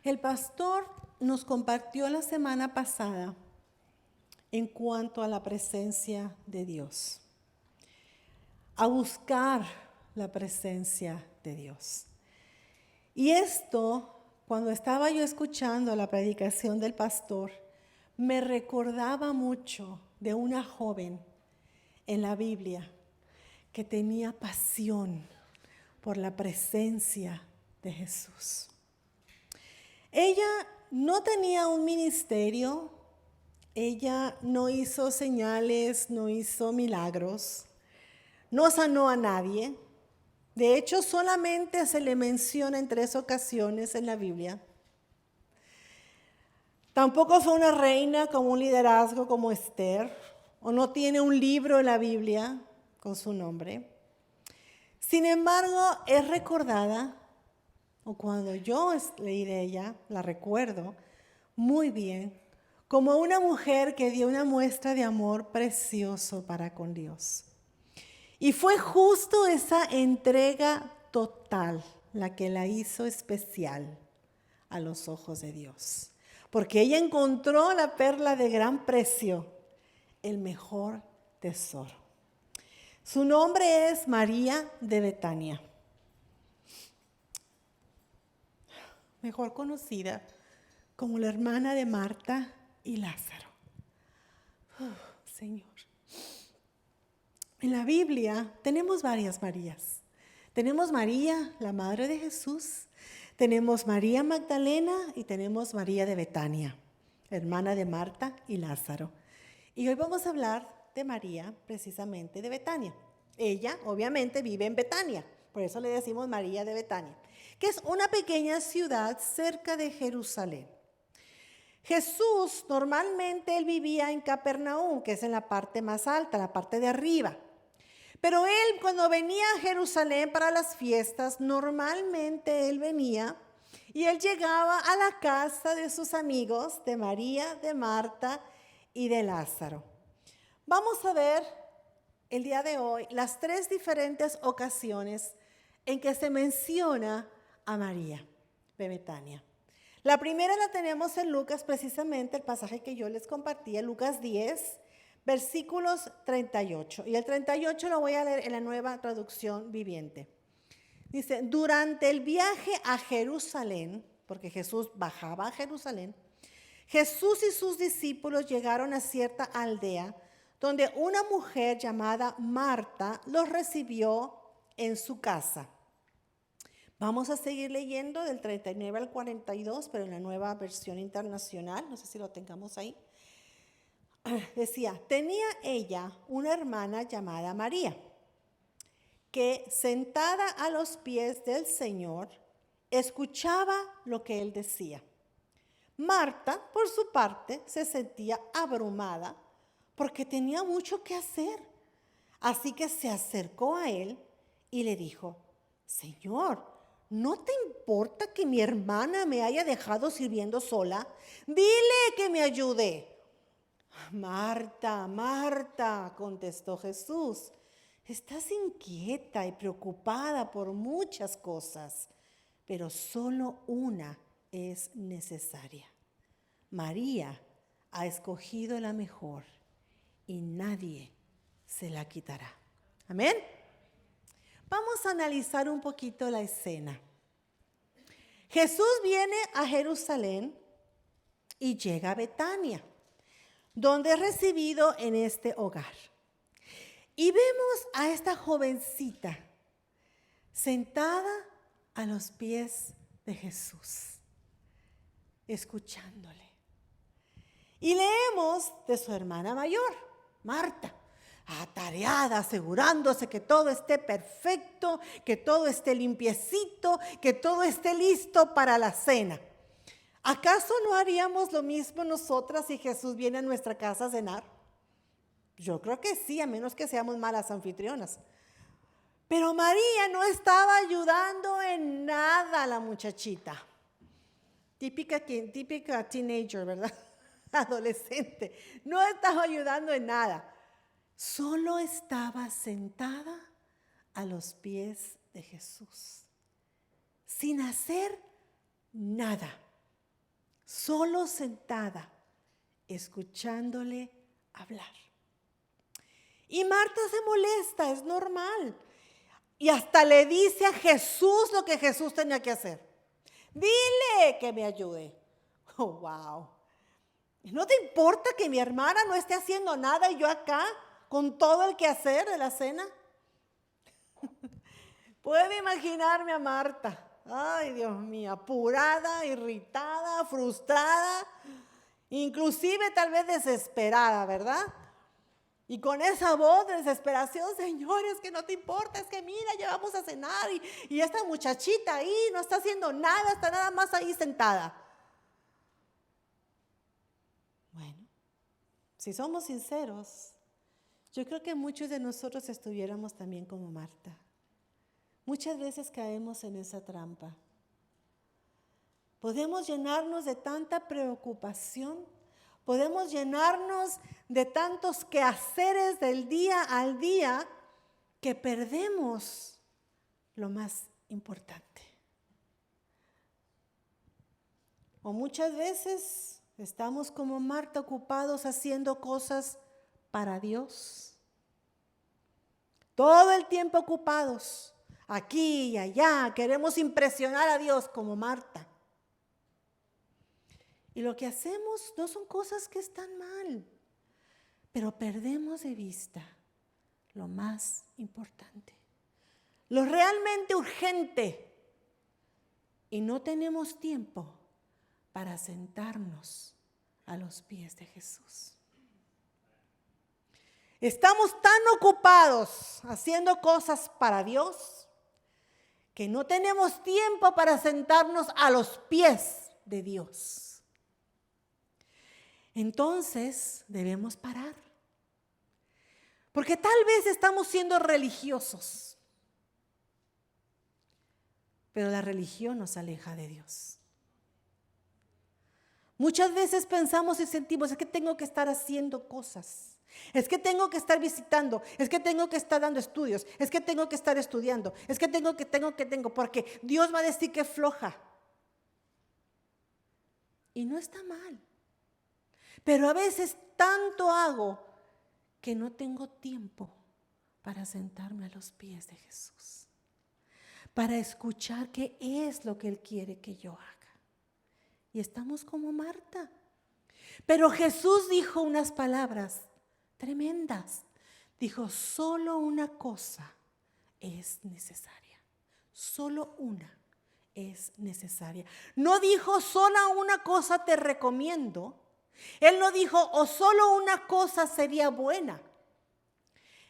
El pastor nos compartió la semana pasada en cuanto a la presencia de Dios, a buscar la presencia de Dios. Y esto, cuando estaba yo escuchando la predicación del pastor, me recordaba mucho de una joven en la Biblia que tenía pasión por la presencia de Jesús. Ella no tenía un ministerio, ella no hizo señales, no hizo milagros, no sanó a nadie. De hecho, solamente se le menciona en 3 ocasiones en la Biblia. Tampoco fue una reina con un liderazgo como Esther, o no tiene un libro en la Biblia con su nombre. Sin embargo, es recordada, o cuando yo leí de ella, la recuerdo muy bien, como una mujer que dio una muestra de amor precioso para con Dios. Y fue justo esa entrega total la que la hizo especial a los ojos de Dios. Porque ella encontró la perla de gran precio, el mejor tesoro. Su nombre es María de Betania, mejor conocida como la hermana de Marta y Lázaro. Señor. En la Biblia tenemos varias Marías. Tenemos María, la madre de Jesús. Tenemos María Magdalena y tenemos María de Betania, hermana de Marta y Lázaro. Y hoy vamos a hablar de María, precisamente de Betania. Ella, obviamente, vive en Betania, por eso le decimos María de Betania, que es una pequeña ciudad cerca de Jerusalén. Jesús, normalmente él vivía en Capernaum, que es en la parte más alta, la parte de arriba. Pero él, cuando venía a Jerusalén para las fiestas, normalmente él venía y él llegaba a la casa de sus amigos, de María, de Marta y de Lázaro. Vamos a ver el día de hoy las 3 diferentes ocasiones en que se menciona a María de Betania. La primera la tenemos en Lucas, precisamente el pasaje que yo les compartí, en Lucas 10, versículos 38. Y el 38 lo voy a leer en la Nueva Traducción Viviente. Dice, durante el viaje a Jerusalén, porque Jesús bajaba a Jerusalén, Jesús y sus discípulos llegaron a cierta aldea donde una mujer llamada Marta los recibió en su casa. Vamos a seguir leyendo del 39 al 42, pero en la Nueva Versión Internacional, no sé si lo tengamos ahí. Decía, tenía ella una hermana llamada María, que sentada a los pies del Señor, escuchaba lo que él decía. Marta, por su parte, se sentía abrumada porque tenía mucho que hacer. Así que se acercó a él y le dijo, Señor, ¿no te importa que mi hermana me haya dejado sirviendo sola? Dile que me ayude. Marta, Marta, contestó Jesús, estás inquieta y preocupada por muchas cosas, pero solo una es necesaria. María ha escogido la mejor y nadie se la quitará. Amén. Vamos a analizar un poquito la escena. Jesús viene a Jerusalén y llega a Betania, donde es recibido en este hogar. Y vemos a esta jovencita sentada a los pies de Jesús, escuchándole. Y leemos de su hermana mayor, Marta, atareada, asegurándose que todo esté perfecto, que todo esté limpiecito, que todo esté listo para la cena. ¿Acaso no haríamos lo mismo nosotras si Jesús viene a nuestra casa a cenar? Yo creo que sí, a menos que seamos malas anfitrionas. Pero María no estaba ayudando en nada a la muchachita. Típica teenager, ¿verdad? Adolescente. No estaba ayudando en nada. Solo estaba sentada a los pies de Jesús, sin hacer nada. solo sentada, escuchándole hablar. Y Marta se molesta, es normal. Y hasta le dice a Jesús lo que Jesús tenía que hacer. Dile que me ayude. Oh, wow. ¿No te importa que mi hermana no esté haciendo nada y yo acá con todo el quehacer de la cena? Puedo imaginarme a Marta. Ay, Dios mío, apurada, irritada, frustrada, inclusive tal vez desesperada, ¿verdad? Y con esa voz de desesperación, Señor, es que no te importa, es que mira, ya vamos a cenar y esta muchachita ahí no está haciendo nada, está nada más ahí sentada. Bueno, si somos sinceros, yo creo que muchos de nosotros estuviéramos también como Marta. Muchas veces caemos en esa trampa. Podemos llenarnos de tanta preocupación, podemos llenarnos de tantos quehaceres del día al día que perdemos lo más importante. O muchas veces estamos como Marta ocupados haciendo cosas para Dios. Todo el tiempo ocupados, aquí y allá, queremos impresionar a Dios como Marta. Y lo que hacemos no son cosas que están mal, pero perdemos de vista lo más importante, lo realmente urgente, y no tenemos tiempo para sentarnos a los pies de Jesús. Estamos tan ocupados haciendo cosas para Dios que no tenemos tiempo para sentarnos a los pies de Dios. Entonces debemos parar, porque tal vez estamos siendo religiosos, pero la religión nos aleja de Dios. Muchas veces pensamos y sentimos, es que tengo que estar haciendo cosas, es que tengo que estar visitando, es que tengo que estar dando estudios, es que tengo que estar estudiando, es que tengo, porque Dios va a decir que floja. Y no está mal. Pero a veces tanto hago que no tengo tiempo para sentarme a los pies de Jesús, para escuchar qué es lo que Él quiere que yo haga. Y estamos como Marta. Pero Jesús dijo unas palabras tremendas. Dijo, solo una cosa es necesaria. Solo una es necesaria. No dijo, solo una cosa te recomiendo. Él no dijo, o solo una cosa sería buena.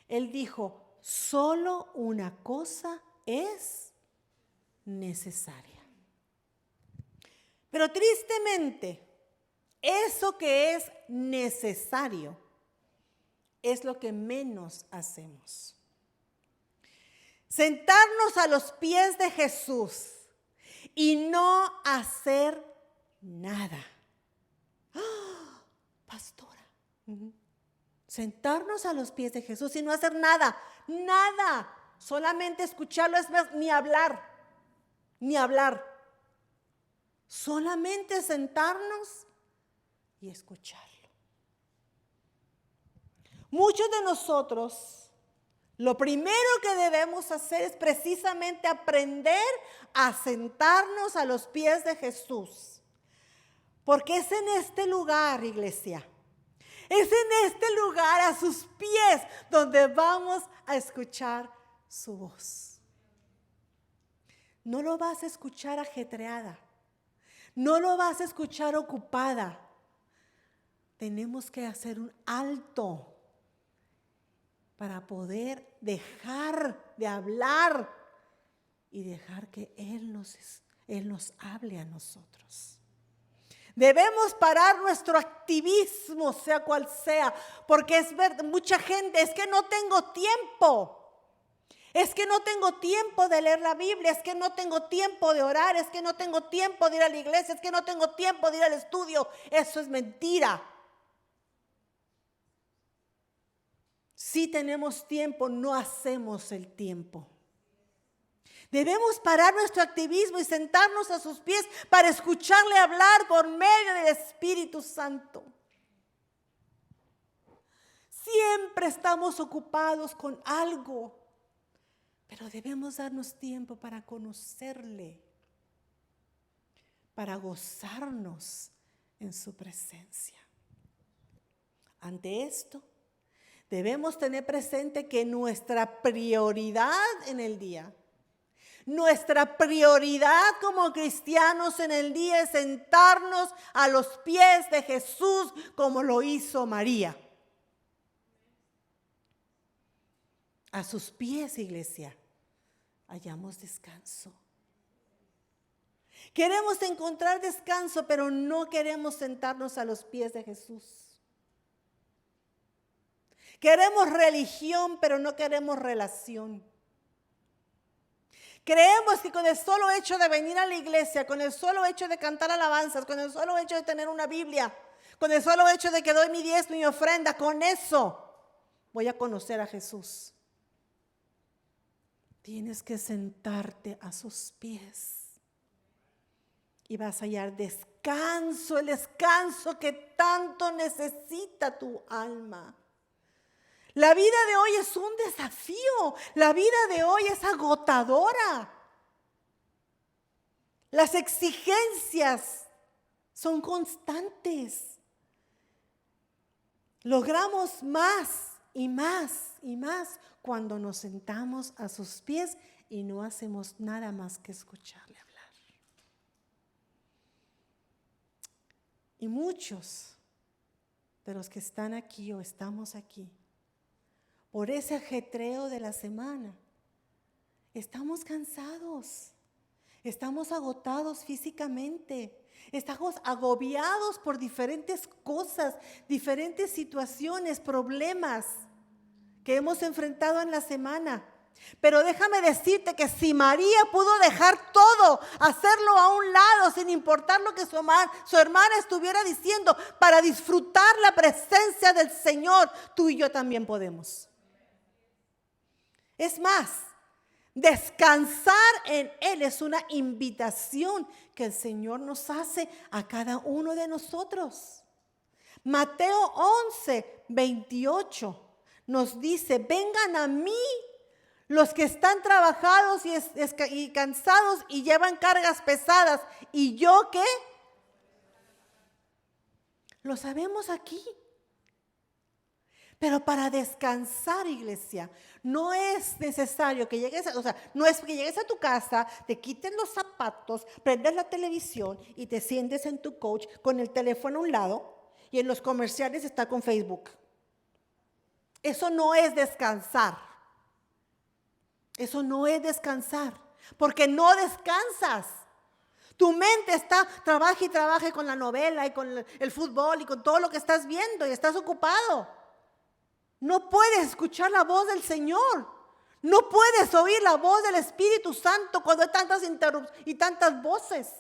Él dijo, solo una cosa es necesaria. Pero tristemente, eso que es necesario es lo que menos hacemos. Sentarnos a los pies de Jesús y no hacer nada. ¡Oh, pastora! Sentarnos a los pies de Jesús y no hacer nada, nada. Solamente escucharlo, es más, ni hablar. Solamente sentarnos y escucharlo. Muchos de nosotros, lo primero que debemos hacer es precisamente aprender a sentarnos a los pies de Jesús. Porque es en este lugar, iglesia, es en este lugar, a sus pies, donde vamos a escuchar su voz. No lo vas a escuchar ajetreada, no lo vas a escuchar ocupada. Tenemos que hacer un alto para poder dejar de hablar y dejar que Él nos hable a nosotros. Debemos parar nuestro activismo, sea cual sea, porque es verdad, mucha gente, es que no tengo tiempo. Es que no tengo tiempo de leer la Biblia, es que no tengo tiempo de orar, es que no tengo tiempo de ir a la iglesia, es que no tengo tiempo de ir al estudio. Eso es mentira. Si tenemos tiempo, no hacemos el tiempo. Debemos parar nuestro activismo y sentarnos a sus pies para escucharle hablar por medio del Espíritu Santo. Siempre estamos ocupados con algo, pero debemos darnos tiempo para conocerle, para gozarnos en su presencia. Ante esto, debemos tener presente que nuestra prioridad en el día, nuestra prioridad como cristianos en el día es sentarnos a los pies de Jesús como lo hizo María. A sus pies, iglesia, hallamos descanso. Queremos encontrar descanso, pero no queremos sentarnos a los pies de Jesús. Queremos religión, pero no queremos relación. Creemos que con el solo hecho de venir a la iglesia, con el solo hecho de cantar alabanzas, con el solo hecho de tener una Biblia, con el solo hecho de que doy mi diezmo y mi ofrenda, con eso voy a conocer a Jesús. Tienes que sentarte a sus pies y vas a hallar descanso, el descanso que tanto necesita tu alma. La vida de hoy es un desafío, la vida de hoy es agotadora. Las exigencias son constantes. Logramos más y más y más cuando nos sentamos a sus pies y no hacemos nada más que escucharle hablar. Y muchos de los que están aquí o estamos aquí, por ese ajetreo de la semana, estamos cansados, estamos agotados físicamente, estamos agobiados por diferentes cosas, diferentes situaciones, problemas que hemos enfrentado en la semana. Pero déjame decirte que si María pudo dejar todo, hacerlo a un lado, sin importar lo que su hermana estuviera diciendo, para disfrutar la presencia del Señor, tú y yo también podemos. Es más, descansar en Él es una invitación que el Señor nos hace a cada uno de nosotros. Mateo 11:28 nos dice: vengan a mí los que están trabajados y cansados y llevan cargas pesadas. ¿Y yo qué? Lo sabemos aquí. Pero para descansar, iglesia, no es necesario que llegues, no es que llegues a tu casa, te quiten los zapatos, prendes la televisión y te sientes en tu couch con el teléfono a un lado y en los comerciales está con Facebook. Eso no es descansar. Eso no es descansar, porque no descansas. Tu mente está, trabaja y trabaja con la novela y con el fútbol y con todo lo que estás viendo y estás ocupado. No puedes escuchar la voz del Señor. No puedes oír la voz del Espíritu Santo cuando hay tantas interrupciones y tantas voces.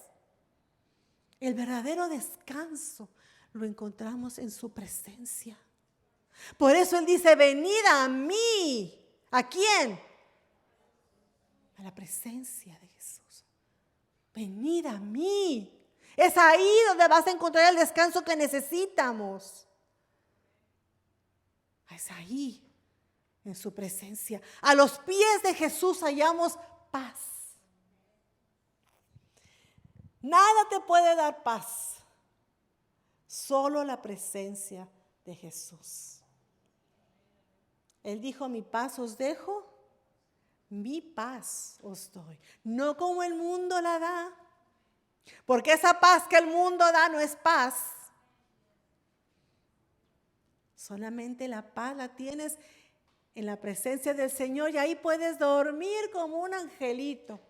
El verdadero descanso lo encontramos en su presencia. Por eso Él dice: venid a mí. ¿A quién? A la presencia de Jesús. Venid a mí. Es ahí donde vas a encontrar el descanso que necesitamos. Es ahí, en su presencia. A los pies de Jesús hallamos paz. Nada te puede dar paz, solo la presencia de Jesús. Él dijo: mi paz os dejo, mi paz os doy. No como el mundo la da, porque esa paz que el mundo da no es paz. Solamente la paz la tienes en la presencia del Señor y ahí puedes dormir como un angelito.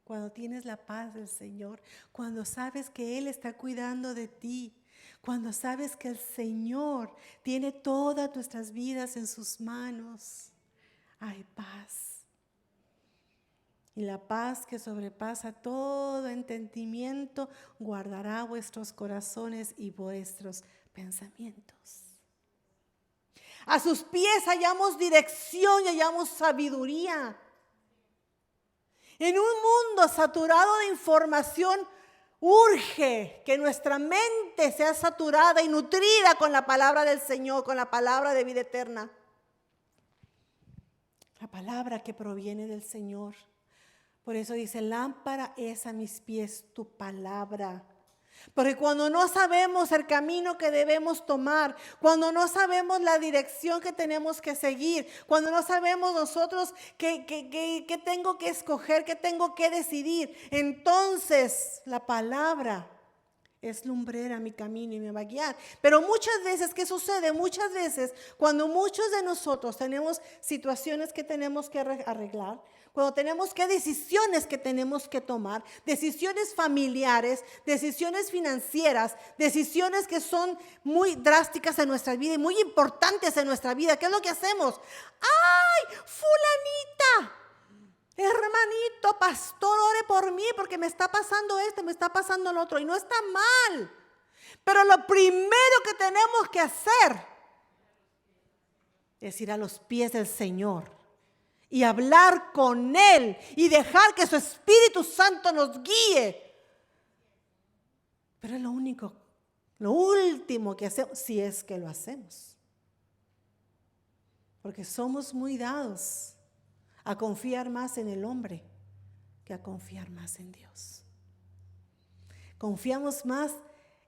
Cuando tienes la paz del Señor, cuando sabes que Él está cuidando de ti, cuando sabes que el Señor tiene todas nuestras vidas en sus manos, hay paz. Y la paz que sobrepasa todo entendimiento guardará vuestros corazones y vuestros pensamientos. A sus pies hallamos dirección y hallamos sabiduría. En un mundo saturado de información, urge que nuestra mente sea saturada y nutrida con la palabra del Señor, con la palabra de vida eterna. La palabra que proviene del Señor. Por eso dice, lámpara es a mis pies tu palabra. Porque cuando no sabemos el camino que debemos tomar, cuando no sabemos la dirección que tenemos que seguir, cuando no sabemos nosotros qué tengo que escoger, qué tengo que decidir, entonces la palabra es lumbrera mi camino y me va a guiar. Pero muchas veces, ¿qué sucede? Muchas veces, cuando muchos de nosotros tenemos situaciones que tenemos que arreglar, cuando tenemos decisiones que tenemos que tomar, decisiones familiares, decisiones financieras, decisiones que son muy drásticas en nuestra vida y muy importantes en nuestra vida, ¿qué es lo que hacemos? ¡Ay, fulanita! Hermanito, pastor, ore por mí porque me está pasando esto, me está pasando lo otro. Y no está mal. Pero lo primero que tenemos que hacer es ir a los pies del Señor y hablar con Él y dejar que su Espíritu Santo nos guíe. Pero es lo último que hacemos, si es que lo hacemos. Porque somos muy dados a confiar más en el hombre que a confiar más en Dios. Confiamos más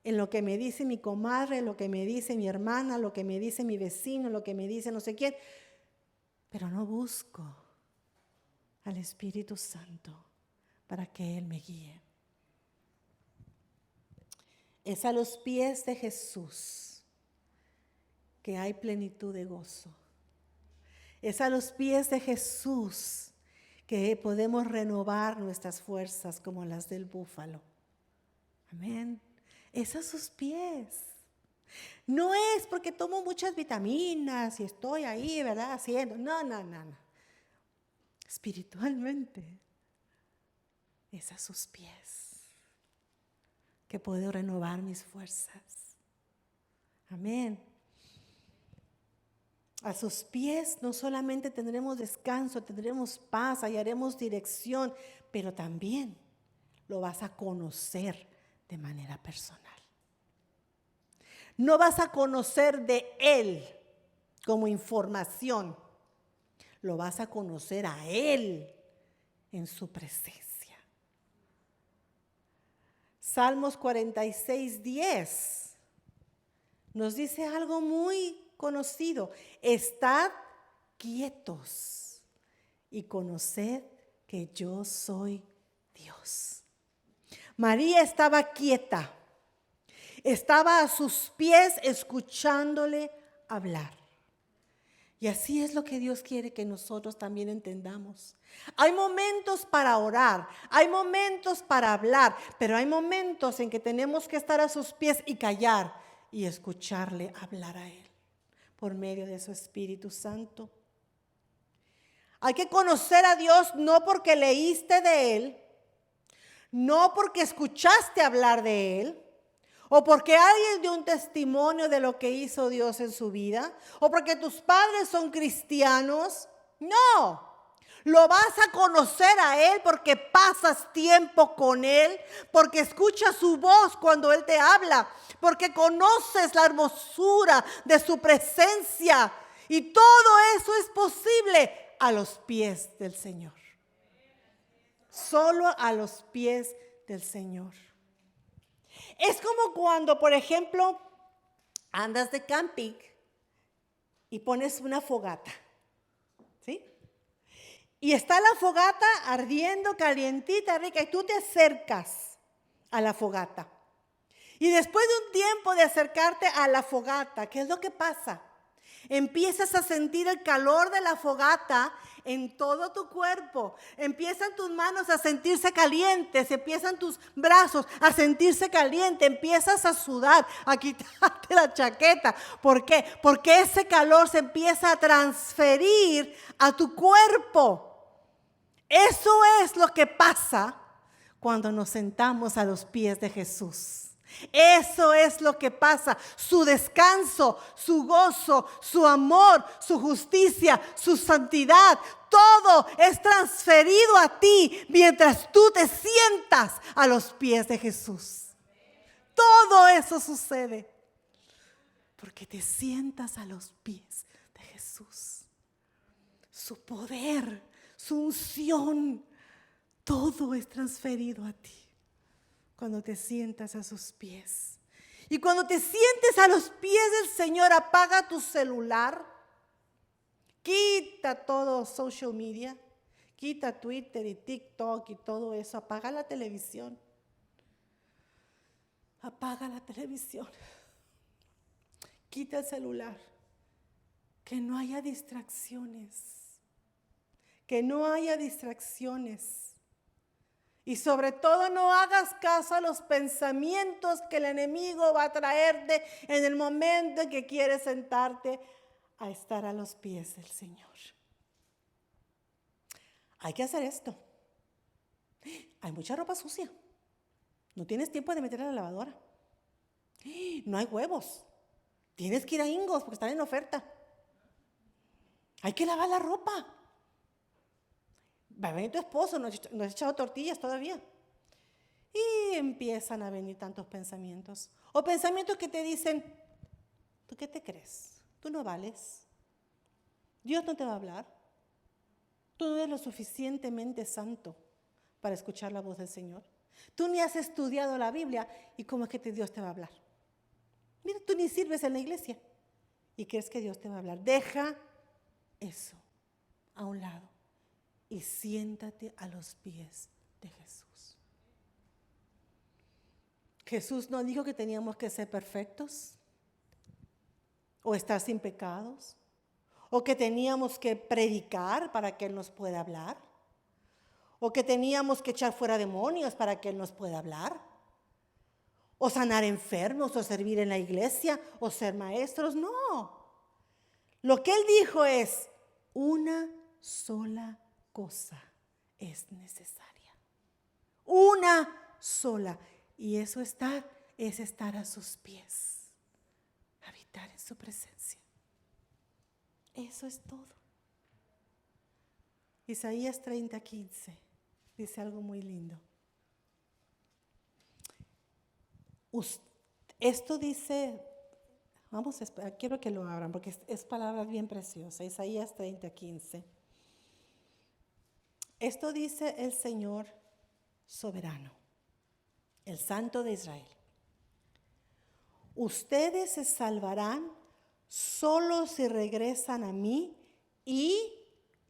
en lo que me dice mi comadre, lo que me dice mi hermana, lo que me dice mi vecino, lo que me dice no sé quién, pero no busco al Espíritu Santo para que Él me guíe. Es a los pies de Jesús que hay plenitud de gozo. Es a los pies de Jesús que podemos renovar nuestras fuerzas como las del búfalo. Amén. Es a sus pies. No es porque tomo muchas vitaminas y estoy ahí, ¿verdad? Haciendo. No. Espiritualmente es a sus pies que puedo renovar mis fuerzas. Amén. A sus pies no solamente tendremos descanso, tendremos paz, hallaremos dirección, pero también lo vas a conocer de manera personal. No vas a conocer de Él como información, lo vas a conocer a Él en su presencia. Salmos 46:10 nos dice algo muy conocido: estad quietos y conoced que yo soy Dios. María estaba quieta, estaba a sus pies escuchándole hablar. Y así es lo que Dios quiere que nosotros también entendamos. Hay momentos para orar, hay momentos para hablar, pero hay momentos en que tenemos que estar a sus pies y callar y escucharle hablar a Él por medio de su Espíritu Santo. Hay que conocer a Dios no porque leíste de Él, no porque escuchaste hablar de Él, o porque alguien dio un testimonio de lo que hizo Dios en su vida, o porque tus padres son cristianos. No, lo vas a conocer a Él porque pasas tiempo con Él, porque escuchas su voz cuando Él te habla, porque conoces la hermosura de su presencia. Y todo eso es posible a los pies del Señor. Solo a los pies del Señor. Es como cuando, por ejemplo, andas de camping y pones una fogata, ¿sí? Y está la fogata ardiendo, calientita, rica, y tú te acercas a la fogata. Y después de un tiempo de acercarte a la fogata, ¿qué es lo que pasa? Empiezas a sentir el calor de la fogata en todo tu cuerpo. Empiezan tus manos a sentirse calientes, empiezan tus brazos a sentirse calientes, empiezas a sudar, a quitarte la chaqueta. ¿Por qué? Porque ese calor se empieza a transferir a tu cuerpo. Eso es lo que pasa cuando nos sentamos a los pies de Jesús. Eso es lo que pasa. Su descanso, su gozo, su amor, su justicia, su santidad, todo es transferido a ti mientras tú te sientas a los pies de Jesús. Todo eso sucede porque te sientas a los pies de Jesús. Su poder, su unción, todo es transferido a ti cuando te sientas a sus pies. Y cuando te sientes a los pies del Señor, apaga tu celular, quita todo social media, quita Twitter y TikTok y todo eso, apaga la televisión. Apaga la televisión, quita el celular, que no haya distracciones, que no haya distracciones. Y sobre todo no hagas caso a los pensamientos que el enemigo va a traerte en el momento en que quieres sentarte a estar a los pies del Señor. Hay que hacer esto. Hay mucha ropa sucia. No tienes tiempo de meterla a la lavadora. No hay huevos. Tienes que ir a Ingos porque están en oferta. Hay que lavar la ropa. Va a venir tu esposo, no has echado tortillas todavía. Y empiezan a venir tantos pensamientos. O pensamientos que te dicen, ¿tú qué te crees? Tú no vales. Dios no te va a hablar. Tú no eres lo suficientemente santo para escuchar la voz del Señor. Tú ni has estudiado la Biblia y cómo es que Dios te va a hablar. Mira, tú ni sirves en la iglesia y crees que Dios te va a hablar. Deja eso a un lado y siéntate a los pies de Jesús. Jesús no dijo que teníamos que ser perfectos o estar sin pecados o que teníamos que predicar para que Él nos pueda hablar o que teníamos que echar fuera demonios para que Él nos pueda hablar o sanar enfermos o servir en la iglesia o ser maestros. No. Lo que Él dijo es una sola cosa es necesaria. Una sola. Y eso es estar a sus pies. Habitar en su presencia. Eso es todo. Isaías 30:15 dice algo muy lindo. Esto dice, vamos a esperar, quiero que lo abran porque es palabra bien preciosa. Isaías 30:15. Esto dice el Señor soberano, el Santo de Israel. Ustedes se salvarán solo si regresan a mí y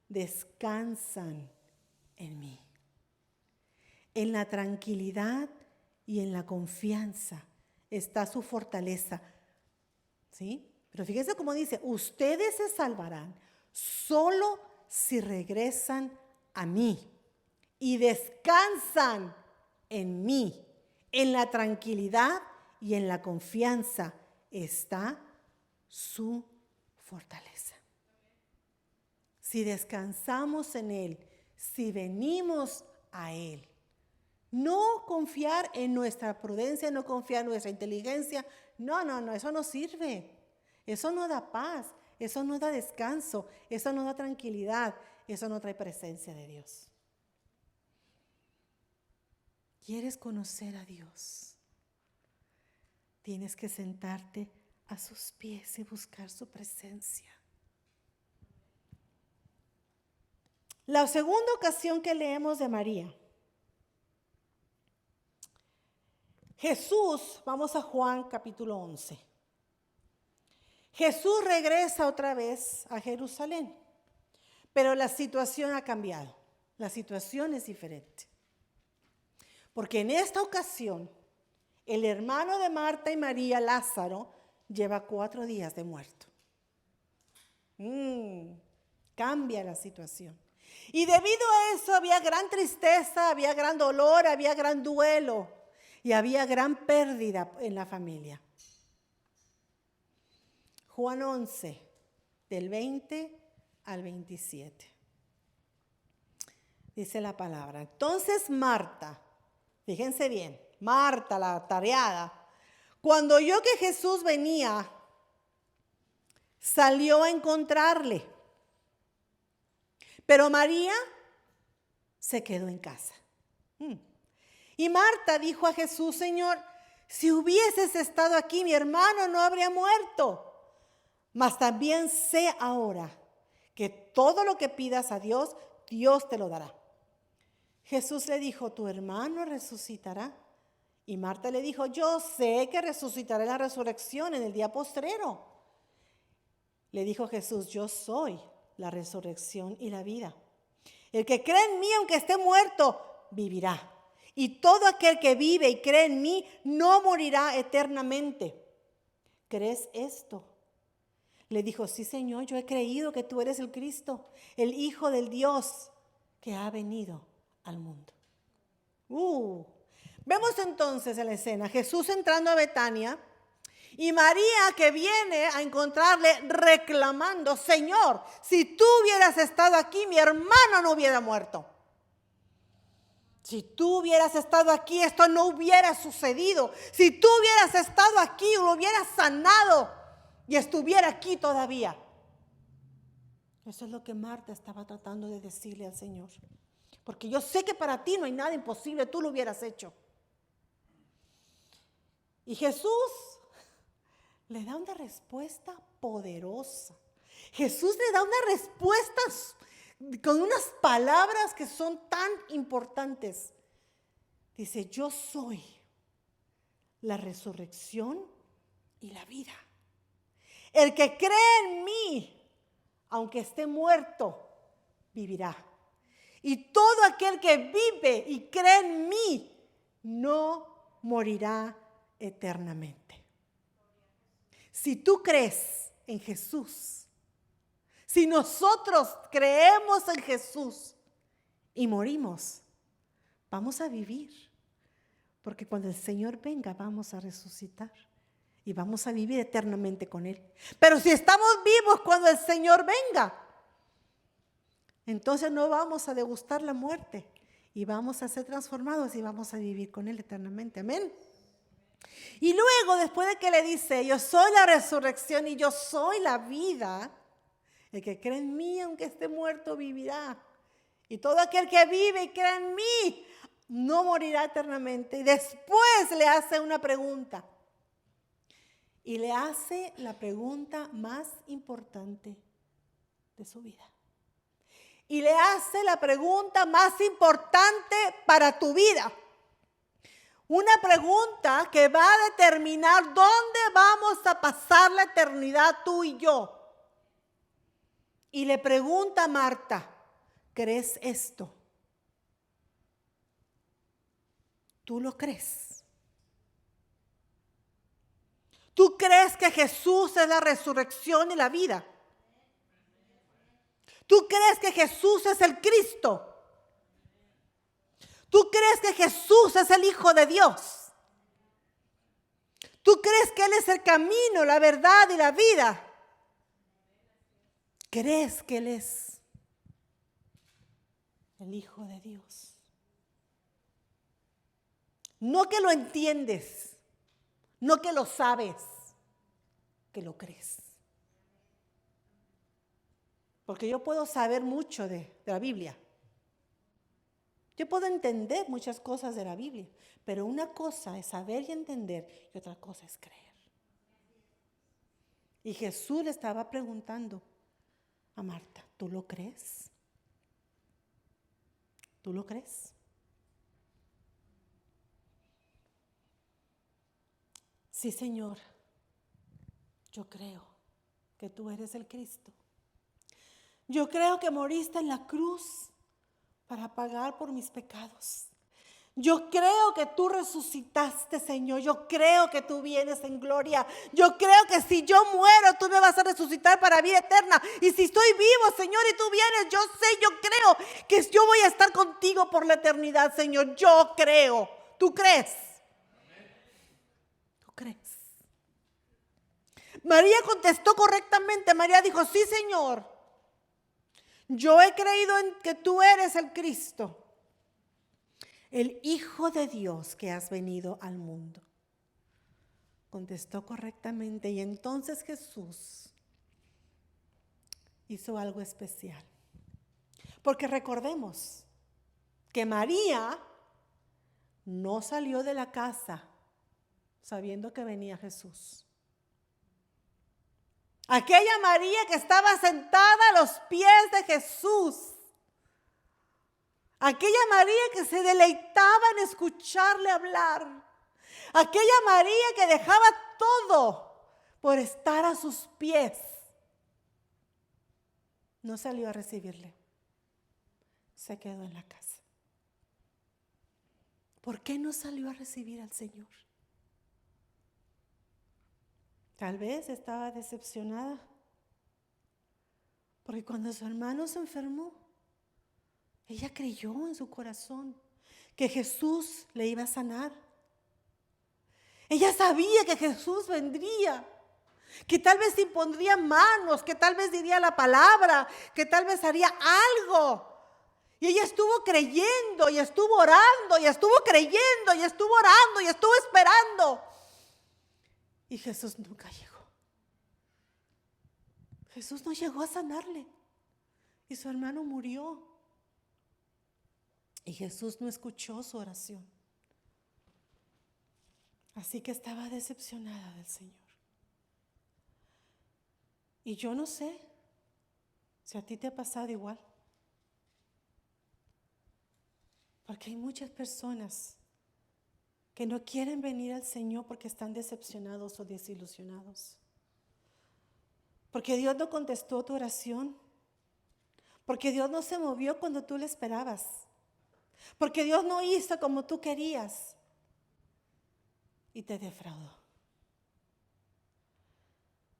descansan en mí. En la tranquilidad y en la confianza está su fortaleza. ¿Sí? Pero fíjense cómo dice, ustedes se salvarán solo si regresan a mí y descansan en mí. En la tranquilidad y en la confianza está su fortaleza. Si descansamos en Él, si venimos a Él, no confiar en nuestra prudencia, no confiar en nuestra inteligencia, no, eso no sirve. Eso no da paz, eso no da descanso, eso no da tranquilidad, eso no trae presencia de Dios. ¿Quieres conocer a Dios? Tienes que sentarte a sus pies y buscar su presencia. La segunda ocasión que leemos de María. Jesús, vamos a Juan capítulo 11. Jesús regresa otra vez a Jerusalén, pero la situación ha cambiado. La situación es diferente. Porque en esta ocasión, el hermano de Marta y María, Lázaro, lleva 4 días de muerto. Cambia la situación. Y debido a eso había gran tristeza, había gran dolor, había gran duelo y había gran pérdida en la familia. Juan 11, del 20 al 27. Dice la palabra. Entonces Marta, fíjense bien, Marta la atareada, Cuando oyó que Jesús venía, salió a encontrarle. Pero María se quedó en casa. Y Marta dijo a Jesús: Señor, si hubieses estado aquí, mi hermano no habría muerto. Mas también sé ahora que todo lo que pidas a Dios, Dios te lo dará. Jesús le dijo: tu hermano resucitará. Y Marta le dijo: yo sé que resucitará en la resurrección en el día postrero. Le dijo Jesús: yo soy la resurrección y la vida. El que cree en mí, aunque esté muerto, vivirá. Y todo aquel que vive y cree en mí no morirá eternamente. ¿Crees esto? Le dijo: sí, Señor, yo he creído que tú eres el Cristo, el Hijo del Dios que ha venido al mundo. Vemos entonces en la escena Jesús entrando a Betania y María que viene a encontrarle reclamando: Señor, si tú hubieras estado aquí, mi hermano no hubiera muerto. Si tú hubieras estado aquí, esto no hubiera sucedido. Si tú hubieras estado aquí, lo hubieras sanado y estuviera aquí todavía. Eso es lo que Marta estaba tratando de decirle al Señor. Porque yo sé que para ti no hay nada imposible, tú lo hubieras hecho. Y Jesús le da una respuesta poderosa. Jesús le da una respuesta con unas palabras que son tan importantes. Dice: yo soy la resurrección y la vida. El que cree en mí, aunque esté muerto, vivirá. Y todo aquel que vive y cree en mí, no morirá eternamente. Si tú crees en Jesús, si nosotros creemos en Jesús y morimos, vamos a vivir. Porque cuando el Señor venga, vamos a resucitar y vamos a vivir eternamente con Él. Pero si estamos vivos cuando el Señor venga, entonces no vamos a degustar la muerte y vamos a ser transformados y vamos a vivir con Él eternamente. Amén. Y luego, después de que le dice: yo soy la resurrección y yo soy la vida, el que cree en mí, aunque esté muerto, vivirá. Y todo aquel que vive y cree en mí, no morirá eternamente. Y después le hace una pregunta. Y le hace la pregunta más importante de su vida. Y le hace la pregunta más importante para tu vida. Una pregunta que va a determinar dónde vamos a pasar la eternidad tú y yo. Y le pregunta a Marta: ¿crees esto? ¿Tú lo crees? ¿Tú crees que Jesús es la resurrección y la vida? ¿Tú crees que Jesús es el Cristo? ¿Tú crees que Jesús es el Hijo de Dios? ¿Tú crees que Él es el camino, la verdad y la vida? ¿Crees que Él es el Hijo de Dios? No que lo entiendes, no que lo sabes, que lo crees. Porque yo puedo saber mucho de la Biblia. Yo puedo entender muchas cosas de la Biblia, pero una cosa es saber y entender y otra cosa es creer. Y Jesús le estaba preguntando a Marta: ¿tú lo crees? ¿Tú lo crees? Sí, Señor, yo creo que tú eres el Cristo. Yo creo que moriste en la cruz para pagar por mis pecados. Yo creo que tú resucitaste, Señor. Yo creo que tú vienes en gloria. Yo creo que si yo muero, tú me vas a resucitar para vida eterna. Y si estoy vivo, Señor, y tú vienes, yo sé, yo creo que yo voy a estar contigo por la eternidad, Señor. Yo creo. ¿Tú crees? ¿Tú crees? María contestó correctamente. María dijo: sí, Señor. Yo he creído en que tú eres el Cristo, el Hijo de Dios que has venido al mundo. contestó correctamente y entonces Jesús hizo algo especial. Porque recordemos que María no salió de la casa sabiendo que venía Jesús. Aquella María que estaba sentada a los pies de Jesús. Aquella María que se deleitaba en escucharle hablar. Aquella María que dejaba todo por estar a sus pies. No salió a recibirle. Se quedó en la casa. ¿Por qué no salió a recibir al Señor? Tal vez estaba decepcionada. Porque cuando su hermano se enfermó, ella creyó en su corazón que Jesús le iba a sanar. Ella sabía que Jesús vendría, que tal vez impondría manos, que tal vez diría la palabra, que tal vez haría algo. Y ella estuvo creyendo y estuvo orando y estuvo creyendo y estuvo orando y estuvo esperando. Y Jesús nunca llegó. Jesús no llegó a sanarle. Y su hermano murió. Y Jesús no escuchó su oración. Así que estaba decepcionada del Señor. Y yo no sé si a ti te ha pasado igual. Porque hay muchas personas que no quieren venir al Señor porque están decepcionados o desilusionados. Porque Dios no contestó tu oración. Porque Dios no se movió cuando tú le esperabas. Porque Dios no hizo como tú querías. Y te defraudó.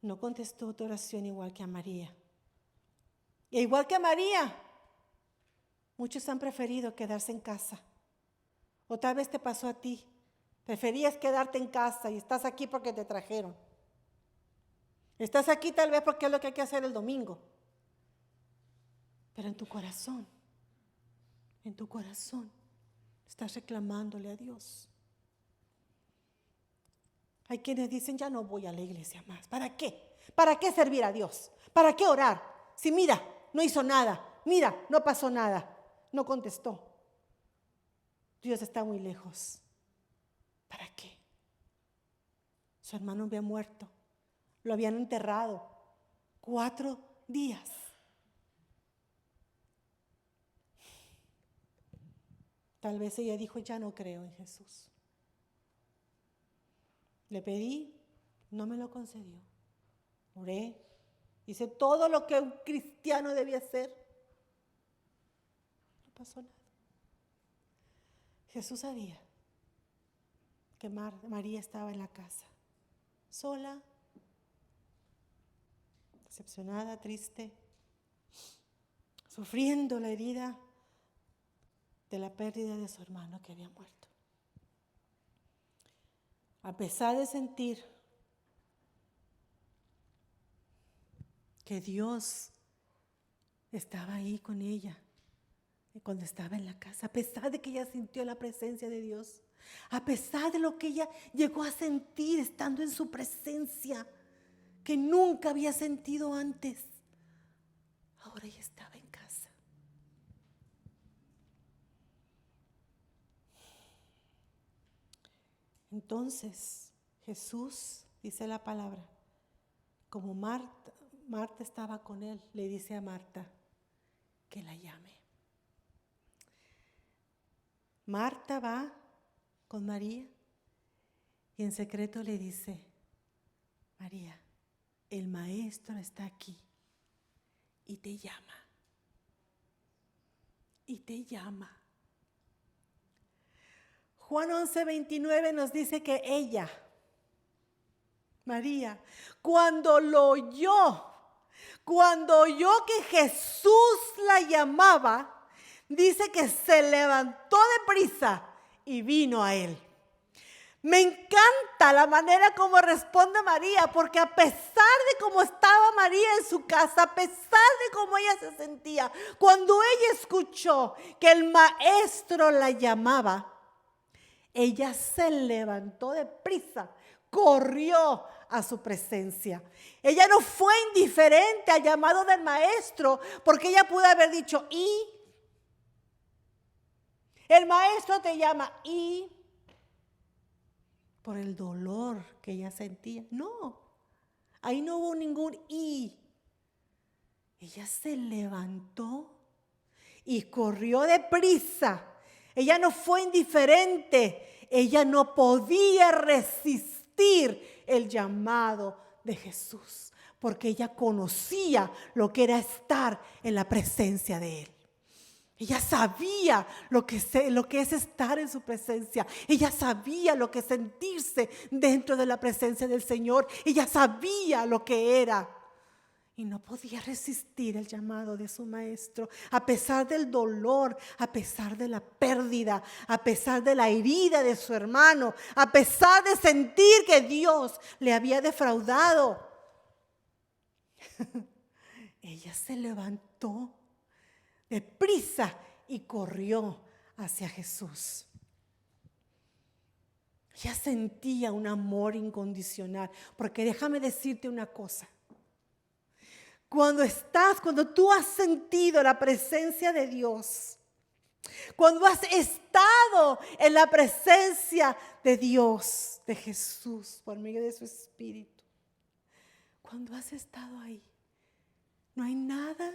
No contestó tu oración igual que a María. Y igual que a María, muchos han preferido quedarse en casa. O tal vez te pasó a ti. Preferías quedarte en casa y estás aquí porque te trajeron. Estás aquí tal vez porque es lo que hay que hacer el domingo. Pero en tu corazón, estás reclamándole a Dios. Hay quienes dicen, ya no voy a la iglesia más. ¿Para qué? ¿Para qué servir a Dios? ¿Para qué orar? Si mira, no hizo nada. Mira, no pasó nada. No contestó. Dios está muy lejos. ¿Para qué? Su hermano había muerto. Lo habían enterrado 4 días. Tal vez ella dijo, ya no creo en Jesús. Le pedí, no me lo concedió. Oré, hice todo lo que un cristiano debía hacer. No pasó nada. Jesús sabía que María estaba en la casa, sola, decepcionada, triste, sufriendo la herida de la pérdida de su hermano que había muerto. A pesar de sentir que Dios estaba ahí con ella cuando estaba en la casa, a pesar de que ella sintió la presencia de Dios, a pesar de lo que ella llegó a sentir estando en su presencia, que nunca había sentido antes, ahora ella estaba en casa. Entonces Jesús, dice la palabra, como Marta estaba con él, le dice a Marta que la llame. Marta va con María y en secreto le dice, María, el maestro está aquí y te llama. Y te llama. Juan 11:29 nos dice que ella, María, cuando oyó que Jesús la llamaba, dice que se levantó deprisa y vino a él. Me encanta la manera como responde María, porque a pesar de cómo estaba María en su casa, a pesar de cómo ella se sentía, cuando ella escuchó que el maestro la llamaba, ella se levantó deprisa, corrió a su presencia. Ella no fue indiferente al llamado del maestro, porque ella pudo haber dicho, y el maestro te llama, y por el dolor que ella sentía. No, ahí no hubo ningún y. Ella se levantó y corrió deprisa. Ella no fue indiferente. Ella no podía resistir el llamado de Jesús, porque ella conocía lo que era estar en la presencia de Él. Ella sabía lo que es estar en su presencia. Ella sabía lo que es sentirse dentro de la presencia del Señor. Ella sabía lo que era. Y no podía resistir el llamado de su maestro, a pesar del dolor, a pesar de la pérdida, a pesar de la herida de su hermano, a pesar de sentir que Dios le había defraudado. Ella se levantó deprisa y corrió hacia Jesús. Ella sentía un amor incondicional, porque déjame decirte una cosa. Cuando tú has sentido la presencia de Dios, cuando has estado en la presencia de Dios, de Jesús, por medio de su Espíritu, cuando has estado ahí, no hay nada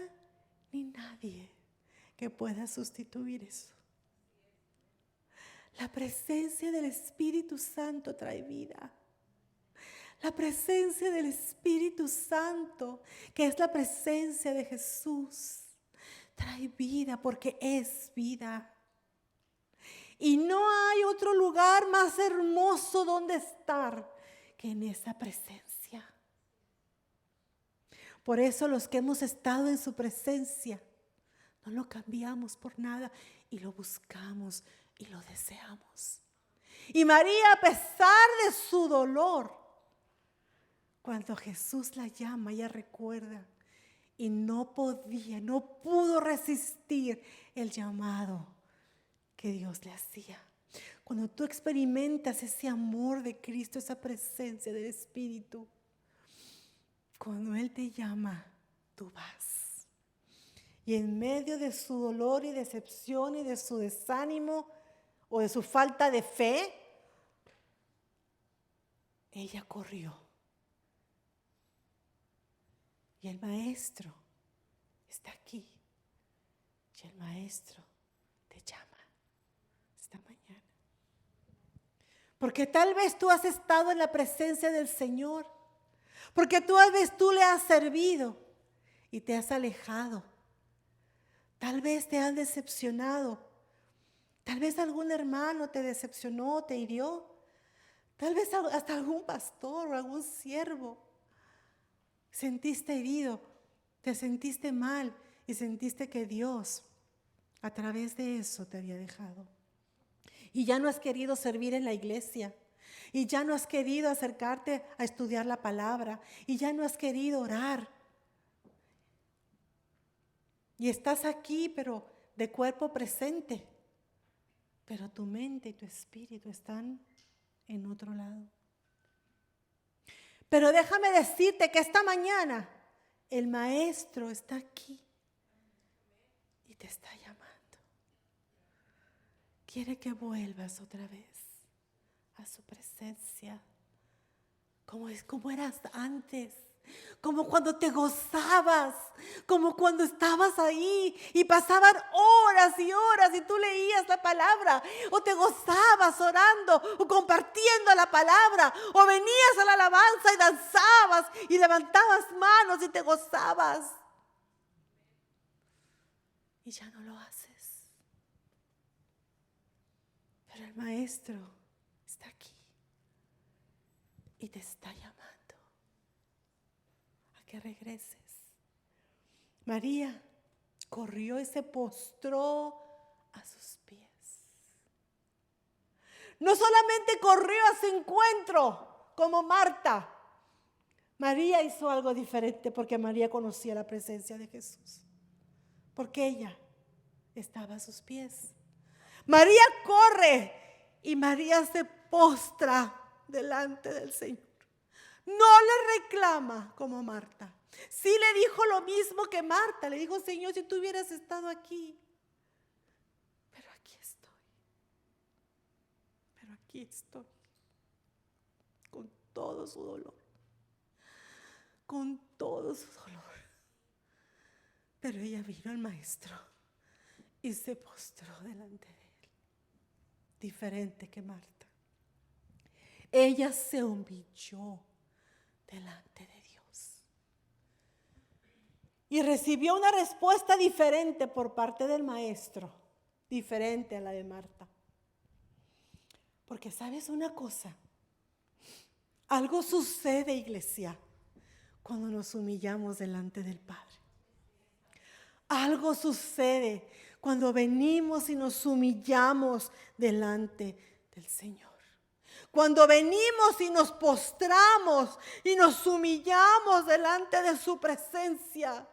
ni nadie que pueda sustituir eso. La presencia del Espíritu Santo trae vida. La presencia del Espíritu Santo, que es la presencia de Jesús, trae vida porque es vida. Y no hay otro lugar más hermoso donde estar que en esa presencia. Por eso los que hemos estado en su presencia, no lo cambiamos por nada y lo buscamos y lo deseamos. Y María, a pesar de su dolor, cuando Jesús la llama, ella recuerda y no pudo resistir el llamado que Dios le hacía. Cuando tú experimentas ese amor de Cristo, esa presencia del Espíritu, cuando Él te llama, tú vas. Y en medio de su dolor y decepción y de su desánimo o de su falta de fe, ella corrió. Y el maestro está aquí. Y el maestro te llama esta mañana. Porque tal vez tú has estado en la presencia del Señor. Porque tal vez tú le has servido y te has alejado. Tal vez te han decepcionado. Tal vez algún hermano te decepcionó, te hirió. Tal vez hasta algún pastor o algún siervo. Sentiste herido, te sentiste mal y sentiste que Dios a través de eso te había dejado. Y ya no has querido servir en la iglesia. Y ya no has querido acercarte a estudiar la palabra. Y ya no has querido orar. Y estás aquí, pero de cuerpo presente. Pero tu mente y tu espíritu están en otro lado. Pero déjame decirte que esta mañana el maestro está aquí y te está llamando. Quiere que vuelvas otra vez a su presencia, como eras antes, como cuando te gozabas, como cuando estabas ahí y pasaban horas y horas y tú leías la palabra, o te gozabas orando o compartiendo la palabra, o venías a la alabanza y danzabas y levantabas manos y te gozabas. Y ya no lo haces. Pero el maestro está aquí y te está llamando a que regreses. María corrió y se postró a sus pies. No solamente corrió a su encuentro como Marta. María hizo algo diferente porque María conocía la presencia de Jesús. Porque ella estaba a sus pies. María corre y María se postra delante del Señor. No le reclama como Marta. Sí le dijo lo mismo que Marta. Le dijo, Señor, si tú hubieras estado aquí. Pero aquí estoy. Pero aquí estoy. Con todo su dolor. Con todo su dolor. Pero ella vino al maestro y se postró delante de él. Diferente que Marta. Ella se humilló delante de Dios. Y recibió una respuesta diferente por parte del maestro. Diferente a la de Marta. Porque sabes una cosa. Algo sucede, iglesia, cuando nos humillamos delante del Padre. Algo sucede cuando venimos y nos humillamos delante del Señor. Cuando venimos y nos postramos y nos humillamos delante de su presencia,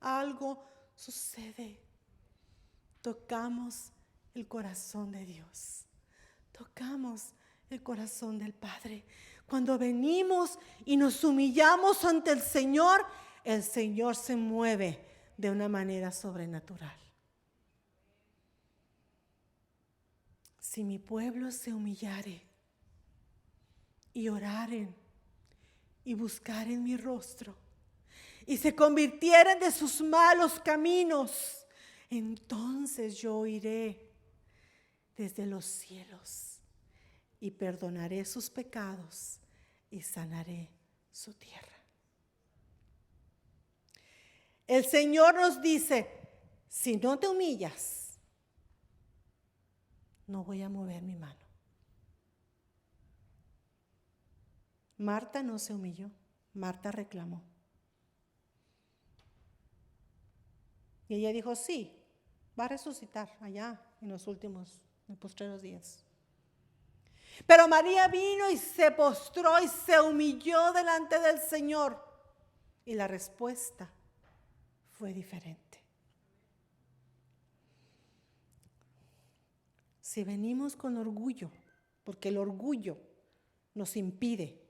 algo sucede. Tocamos el corazón de Dios. Tocamos el corazón del Padre. Cuando venimos y nos humillamos ante el Señor se mueve de una manera sobrenatural. Si mi pueblo se humillare y oraren y buscaren mi rostro y se convirtieren de sus malos caminos, entonces yo oiré desde los cielos y perdonaré sus pecados y sanaré su tierra. El Señor nos dice, si no te humillas, no voy a mover mi mano. Marta no se humilló, Marta reclamó. Y ella dijo, sí, va a resucitar allá en los postreros días. Pero María vino y se postró y se humilló delante del Señor. Y la respuesta fue diferente. Si venimos con orgullo, porque el orgullo nos impide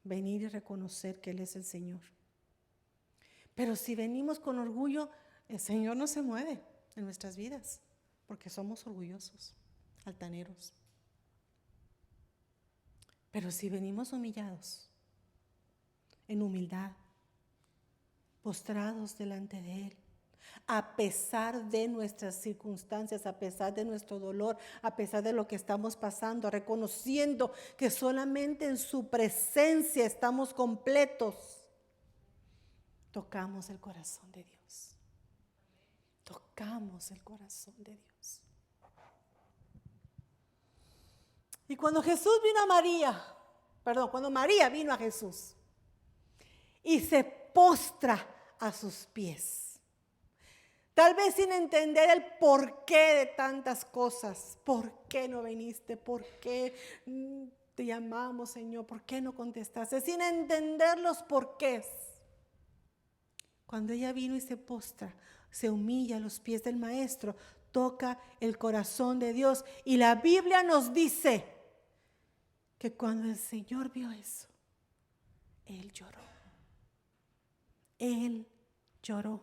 venir y reconocer que Él es el Señor. Pero si venimos con orgullo, el Señor no se mueve en nuestras vidas, porque somos orgullosos, altaneros. Pero si venimos humillados, en humildad, postrados delante de Él, a pesar de nuestras circunstancias, a pesar de nuestro dolor, a pesar de lo que estamos pasando, reconociendo que solamente en su presencia estamos completos, tocamos el corazón de Dios. Tocamos el corazón de Dios. Y cuando María vino a Jesús y se postra a sus pies, tal vez sin entender el porqué de tantas cosas. ¿Por qué no viniste? ¿Por qué te llamamos, Señor? ¿Por qué no contestaste? Sin entender los porqués. Cuando ella vino y se postra, se humilla a los pies del Maestro, toca el corazón de Dios. Y la Biblia nos dice que cuando el Señor vio eso, Él lloró. Él lloró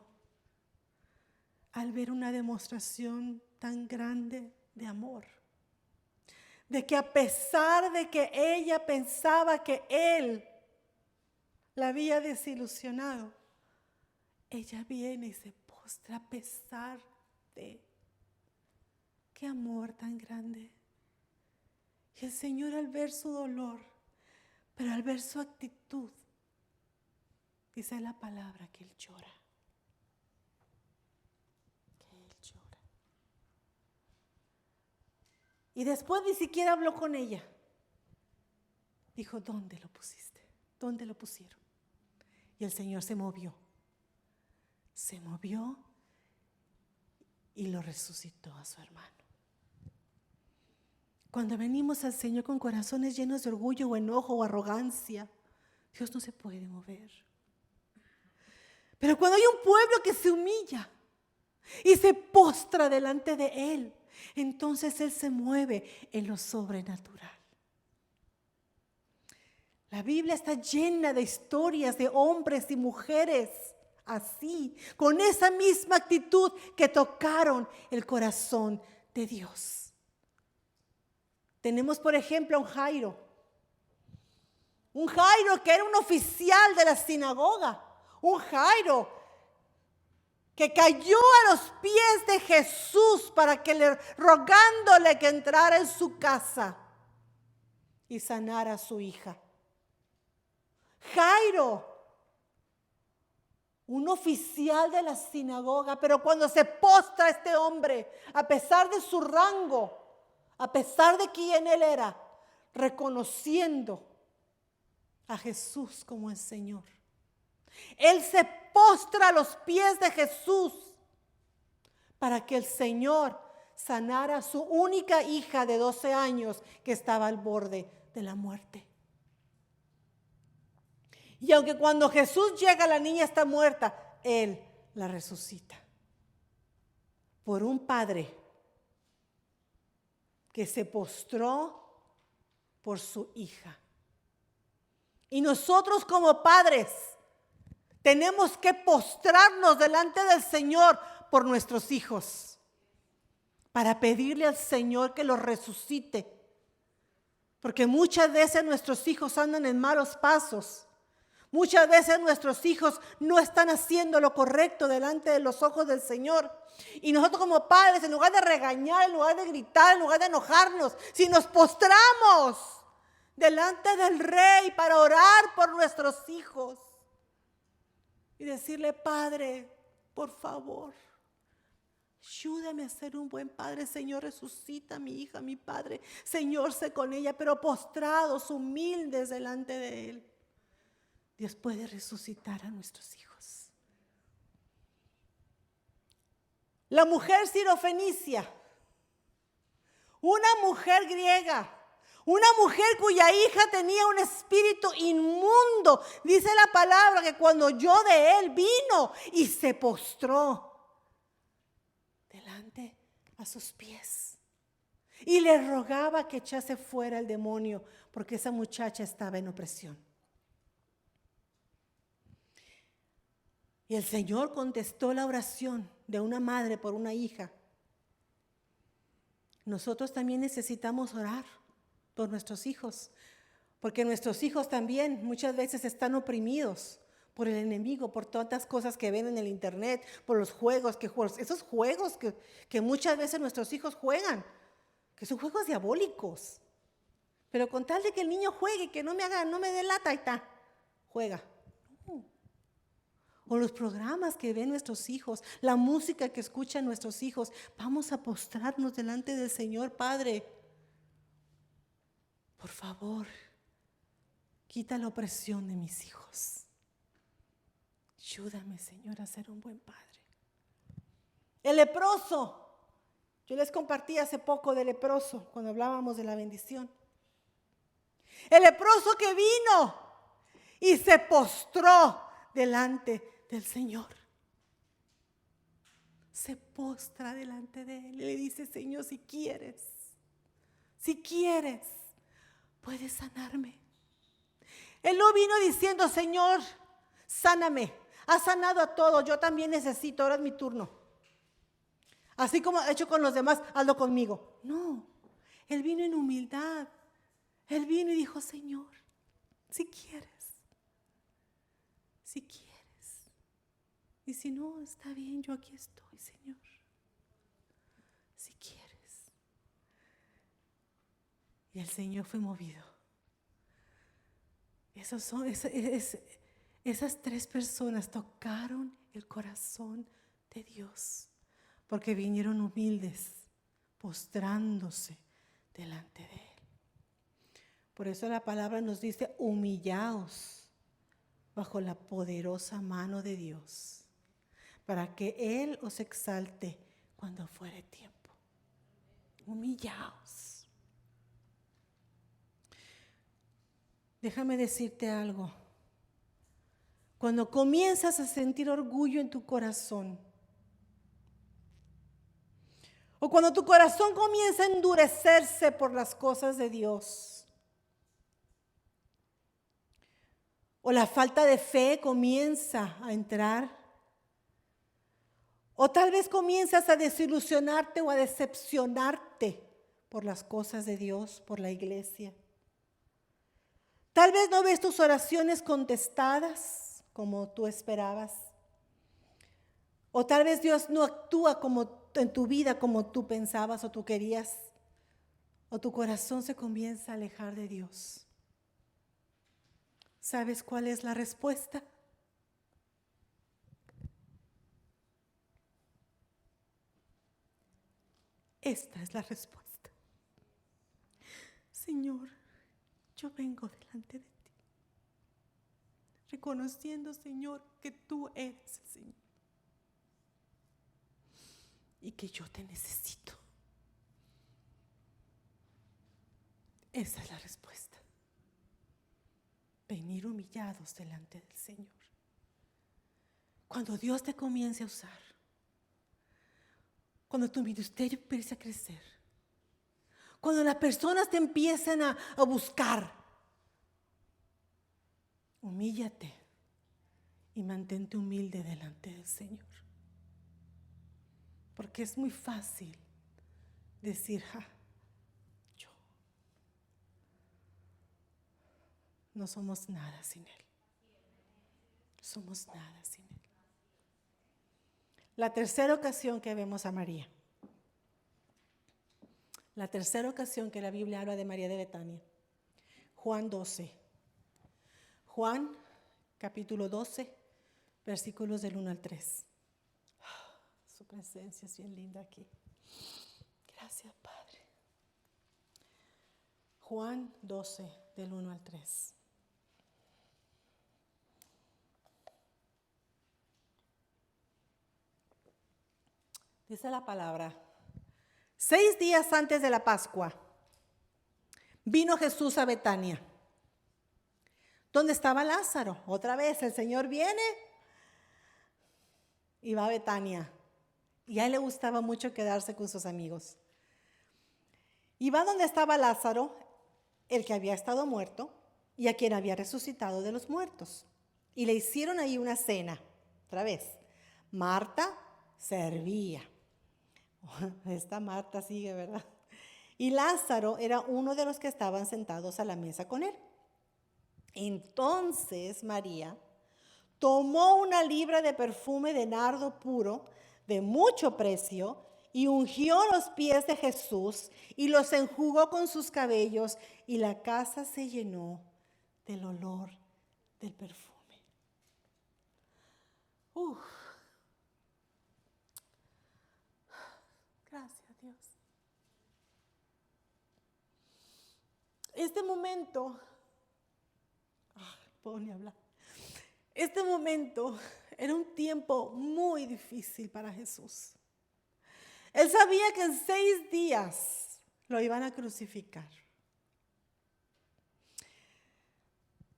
al ver una demostración tan grande de amor. De que a pesar de que ella pensaba que Él la había desilusionado, ella viene y se postra a pesar de qué amor tan grande. Y el Señor, al ver su dolor, pero al ver su actitud, dice la palabra que Él llora. Y después ni siquiera habló con ella. Dijo, ¿dónde lo pusiste? ¿Dónde lo pusieron? Y el Señor se movió. Se movió y lo resucitó a su hermano. Cuando venimos al Señor con corazones llenos de orgullo o enojo o arrogancia, Dios no se puede mover. Pero cuando hay un pueblo que se humilla y se postra delante de Él, entonces Él se mueve en lo sobrenatural. La Biblia está llena de historias de hombres y mujeres así, con esa misma actitud que tocaron el corazón de Dios. Tenemos, por ejemplo, a un Jairo que era un oficial de la sinagoga, un Jairo que cayó a los pies de Jesús rogándole que entrara en su casa y sanara a su hija. Jairo, un oficial de la sinagoga, pero cuando se postra este hombre, a pesar de su rango, a pesar de quién él era, reconociendo a Jesús como el Señor, él se postra a los pies de Jesús para que el Señor sanara a su única hija de 12 años que estaba al borde de la muerte. Y aunque cuando Jesús llega la niña está muerta, Él la resucita. Por un padre que se postró por su hija. Y nosotros como padres tenemos que postrarnos delante del Señor por nuestros hijos, para pedirle al Señor que los resucite. Porque muchas veces nuestros hijos andan en malos pasos. Muchas veces nuestros hijos no están haciendo lo correcto delante de los ojos del Señor. Y nosotros como padres, en lugar de regañar, en lugar de gritar, en lugar de enojarnos, si nos postramos delante del Rey para orar por nuestros hijos y decirle: Padre, por favor, ayúdame a ser un buen padre. Señor, resucita a mi hija, a mi padre. Señor, sé con ella, pero postrados, humildes delante de Él, Dios puede resucitar a nuestros hijos. La mujer sirofenicia, una mujer griega, una mujer cuya hija tenía un espíritu inmundo. Dice la palabra que cuando oyó de él, vino y se postró delante a sus pies y le rogaba que echase fuera el demonio, porque esa muchacha estaba en opresión. Y el Señor contestó la oración de una madre por una hija. Nosotros también necesitamos orar por nuestros hijos, porque nuestros hijos también muchas veces están oprimidos por el enemigo, por tantas cosas que ven en el internet, por los juegos, esos juegos que muchas veces nuestros hijos juegan, que son juegos diabólicos. Pero con tal de que el niño juegue, que no me dé lata, y está, juega. O los programas que ven nuestros hijos, la música que escuchan nuestros hijos. Vamos a postrarnos delante del Señor. Padre, por favor, quita la opresión de mis hijos. Ayúdame, Señor, a ser un buen padre. El leproso. Yo les compartí hace poco del leproso, cuando hablábamos de la bendición. El leproso que vino y se postró delante del Señor. Se postra delante de Él y le dice: Señor, si quieres, puedes sanarme. Él no vino diciendo: Señor, sáname, has sanado a todos, yo también necesito, ahora es mi turno. Así como he hecho con los demás, hazlo conmigo. No, Él vino en humildad. Él vino y dijo: Señor, si quieres. Y si no, está bien, yo aquí estoy, Señor. Si quieres. Y el Señor fue movido. Esas tres personas tocaron el corazón de Dios, porque vinieron humildes, postrándose delante de Él. Por eso la palabra nos dice: humillaos bajo la poderosa mano de Dios, para que Él os exalte cuando fuere tiempo. Humillaos. Déjame decirte algo. Cuando comienzas a sentir orgullo en tu corazón, O cuando tu corazón comienza a endurecerse por las cosas de Dios. O la falta de fe comienza a entrar. O tal vez comienzas a desilusionarte o a decepcionarte por las cosas de Dios, por la iglesia. Tal vez no ves tus oraciones contestadas como tú esperabas. O tal vez Dios no actúa en tu vida como tú pensabas o tú querías. O tu corazón se comienza a alejar de Dios. ¿Sabes cuál es la respuesta? Esta es la respuesta. Señor, yo vengo delante de ti, reconociendo, Señor, que tú eres el Señor y que yo te necesito. Esa es la respuesta. Venir humillados delante del Señor. Cuando Dios te comience a usar, cuando tu ministerio empiece a crecer, cuando las personas te empiecen a buscar, humíllate y mantente humilde delante del Señor. Porque es muy fácil decir, yo. No somos nada sin Él. Somos nada sin Él. La tercera ocasión que vemos a María. La tercera ocasión que la Biblia habla de María de Betania. Juan 12. Juan capítulo 12, versículos del 1 al 3. Su presencia es bien linda aquí. Gracias, Padre. Juan 12, del 1 al 3. Dice la palabra: 6 días antes de la Pascua, vino Jesús a Betania, donde estaba Lázaro. Otra vez el Señor viene y va a Betania. Y a él le gustaba mucho quedarse con sus amigos. Y va donde estaba Lázaro, el que había estado muerto y a quien había resucitado de los muertos. Y le hicieron ahí una cena. Otra vez, Marta servía. Esta Marta sigue, ¿verdad? Y Lázaro era uno de los que estaban sentados a la mesa con él. Entonces María tomó una libra de perfume de nardo puro de mucho precio y ungió los pies de Jesús y los enjugó con sus cabellos, y la casa se llenó del olor del perfume. Gracias, Dios. Este momento, puedo ni hablar. Este momento era un tiempo muy difícil para Jesús. Él sabía que en 6 días lo iban a crucificar.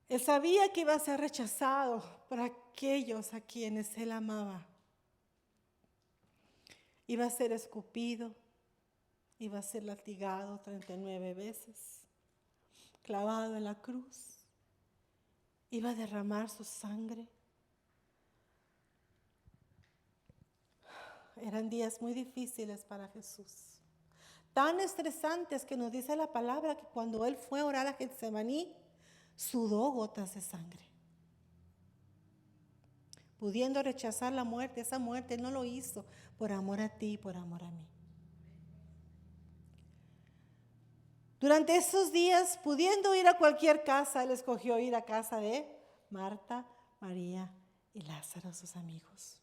Él sabía que iba a ser rechazado por aquellos a quienes él amaba. Iba a ser escupido, iba a ser latigado 39 veces, clavado en la cruz, iba a derramar su sangre. Eran días muy difíciles para Jesús, tan estresantes que nos dice la palabra que cuando él fue a orar a Getsemaní, sudó gotas de sangre. Pudiendo rechazar la muerte, esa muerte él no lo hizo por amor a ti y por amor a mí. Durante esos días, pudiendo ir a cualquier casa, él escogió ir a casa de Marta, María y Lázaro, sus amigos,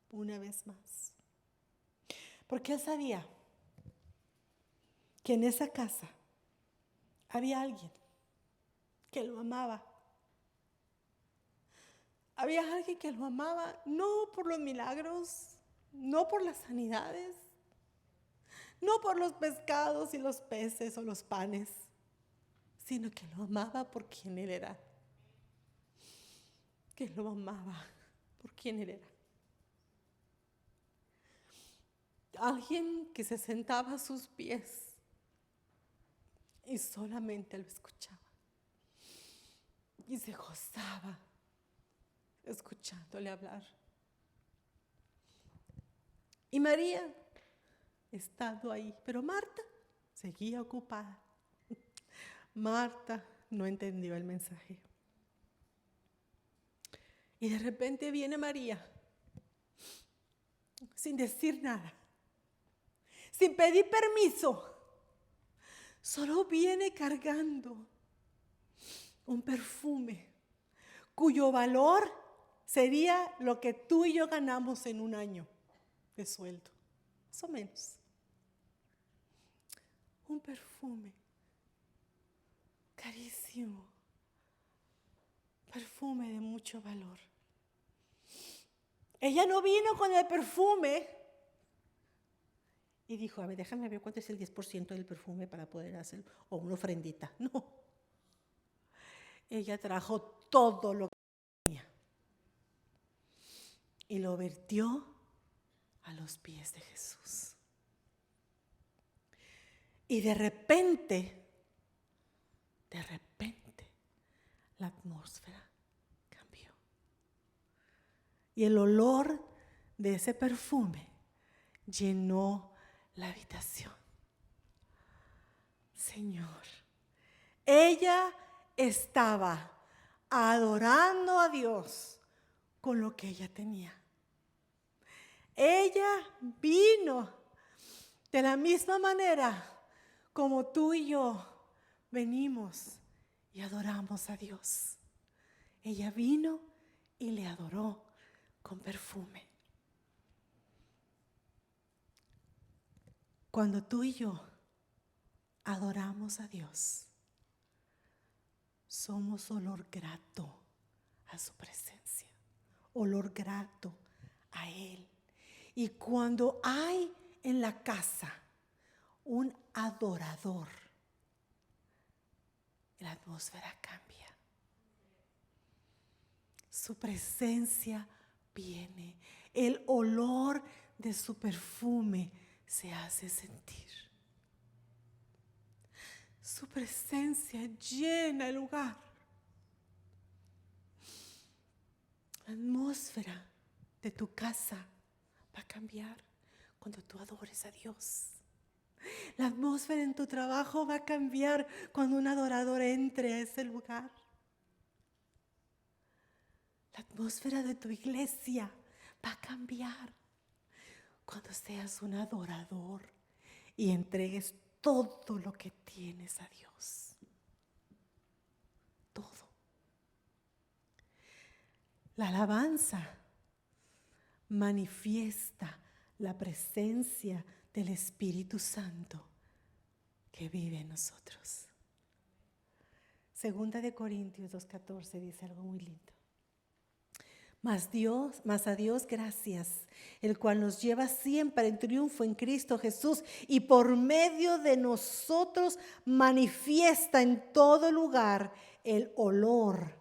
una vez más. Porque él sabía que en esa casa había alguien que lo amaba. Había alguien que lo amaba no por los milagros, no por las sanidades, no por los pescados y los peces o los panes, sino que lo amaba por quien él era. Que lo amaba por quien él era. alguien que se sentaba a sus pies y solamente lo escuchaba. Y se gozaba escuchándole hablar. Y María, estando ahí, pero Marta seguía ocupada. Marta no entendió el mensaje. Y de repente viene María, sin decir nada, sin pedir permiso. Solo viene cargando un perfume cuyo valor sería lo que tú y yo ganamos en un año de sueldo, más o menos. Un perfume carísimo, perfume de mucho valor. Ella no vino con el perfume y dijo, a ver, déjame ver cuánto es el 10% del perfume para poder hacer, o una ofrendita. No. Ella trajo todo lo que tenía y lo vertió a los pies de Jesús. Y de repente, la atmósfera cambió. Y el olor de ese perfume llenó la habitación. Señor, ella estaba adorando a Dios con lo que ella tenía. Ella vino de la misma manera como tú y yo venimos y adoramos a Dios. Ella vino y le adoró con perfume. Cuando tú y yo adoramos a Dios, somos olor grato a su presencia, olor grato a Él. Y cuando hay en la casa un adorador, la atmósfera cambia. Su presencia viene, el olor de su perfume se hace sentir. Su presencia llena el lugar. La atmósfera de tu casa va a cambiar cuando tú adores a Dios. La atmósfera en tu trabajo va a cambiar cuando un adorador entre a ese lugar. La atmósfera de tu iglesia va a cambiar cuando seas un adorador y entregues todo lo que tienes a Dios. Todo. La alabanza manifiesta la presencia del Espíritu Santo que vive en nosotros. Segunda de Corintios 2:14 dice algo muy lindo. Mas a Dios gracias, el cual nos lleva siempre en triunfo en Cristo Jesús y por medio de nosotros manifiesta en todo lugar el olor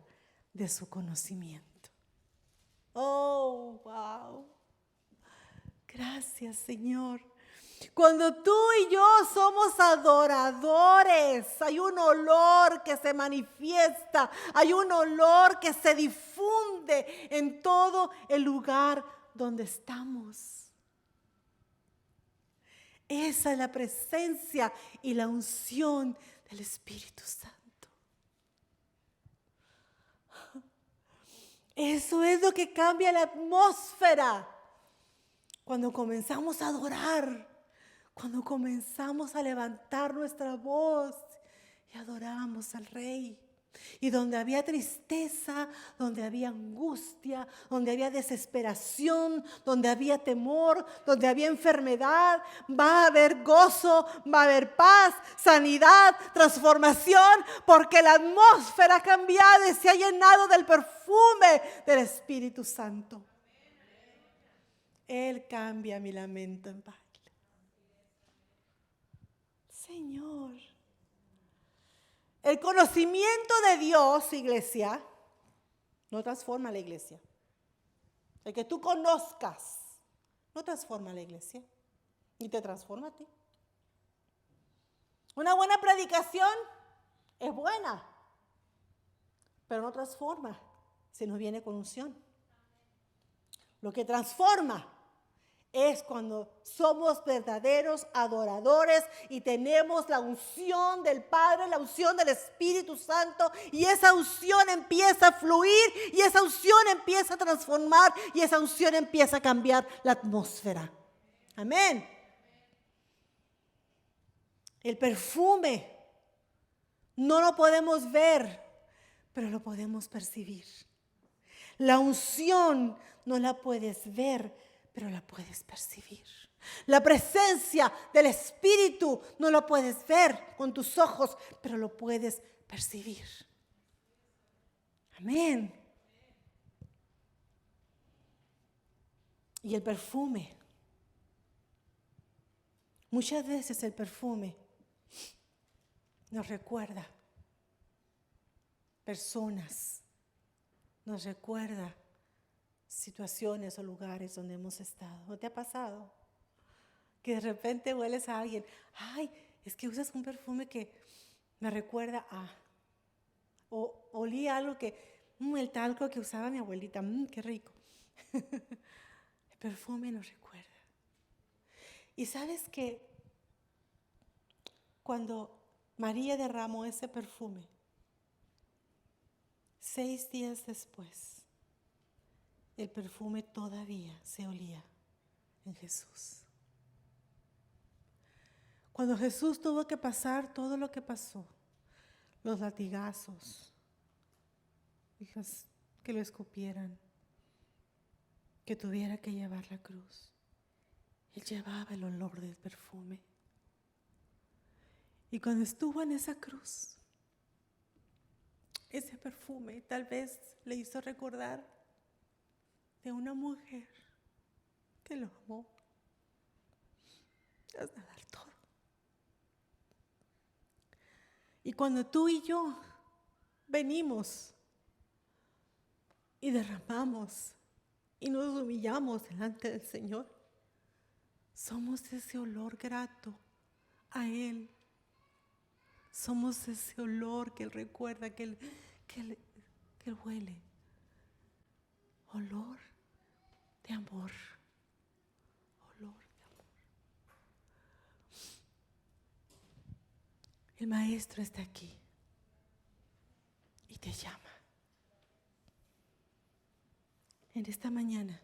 de su conocimiento. Oh, wow. Gracias, Señor. Cuando tú y yo somos adoradores, hay un olor que se manifiesta, hay un olor que se difunde en todo el lugar donde estamos. Esa es la presencia y la unción del Espíritu Santo. Eso es lo que cambia la atmósfera. Cuando comenzamos a adorar, cuando comenzamos a levantar nuestra voz y adoramos al Rey. Y donde había tristeza, donde había angustia, donde había desesperación, donde había temor, donde había enfermedad, va a haber gozo, va a haber paz, sanidad, transformación, porque la atmósfera ha cambiado y se ha llenado del perfume del Espíritu Santo. Él cambia mi lamento en baile. Señor, el conocimiento de Dios, iglesia, no transforma la iglesia. El que tú conozcas no transforma la iglesia. y te transforma a ti. Una buena predicación es buena, pero no transforma si no viene con unción. Lo que transforma es cuando somos verdaderos adoradores y tenemos la unción del Padre, la unción del Espíritu Santo, y esa unción empieza a fluir y esa unción empieza a transformar y esa unción empieza a cambiar la atmósfera. Amén. El perfume no lo podemos ver, pero lo podemos percibir. La unción no la puedes ver, pero la puedes percibir. La presencia del Espíritu no lo puedes ver con tus ojos, pero lo puedes percibir. Amén. Y el perfume. Muchas veces el perfume nos recuerda personas, nos recuerda situaciones o lugares donde hemos estado. ¿No te ha pasado? Que de repente hueles a alguien. Ay, es que usas un perfume que me recuerda a. O olí algo que, el talco que usaba mi abuelita, qué rico. El perfume nos recuerda. Y sabes que cuando María derramó ese perfume, 6 días después, el perfume todavía se olía en Jesús. Cuando Jesús tuvo que pasar todo lo que pasó, los latigazos, que lo escupieran, que tuviera que llevar la cruz, Él llevaba el olor del perfume. Y cuando estuvo en esa cruz, ese perfume tal vez le hizo recordar de una mujer que lo amó hasta dar todo. Y cuando tú y yo venimos y derramamos y nos humillamos delante del Señor, somos ese olor grato a Él. Somos ese olor que Él recuerda, que Él huele. Olor de amor. Olor de amor. El Maestro está aquí y te llama. En esta mañana,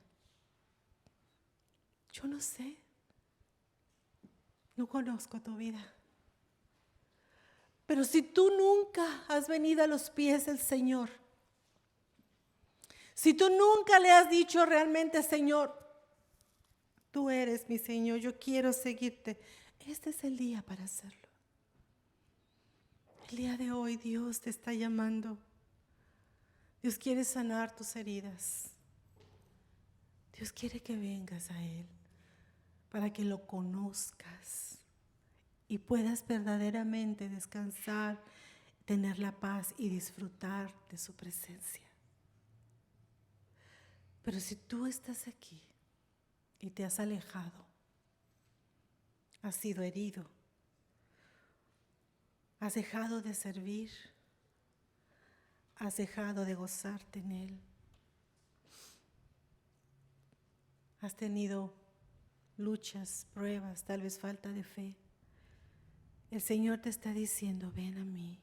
yo no sé, no conozco tu vida. Pero si tú nunca has venido a los pies del Señor, si tú nunca le has dicho realmente, Señor, tú eres mi Señor, yo quiero seguirte, este es el día para hacerlo. El día de hoy Dios te está llamando. Dios quiere sanar tus heridas. Dios quiere que vengas a Él para que lo conozcas y puedas verdaderamente descansar, tener la paz y disfrutar de su presencia. Pero si tú estás aquí y te has alejado, has sido herido, has dejado de servir, has dejado de gozarte en Él, has tenido luchas, pruebas, tal vez falta de fe, el Señor te está diciendo, ven a mí,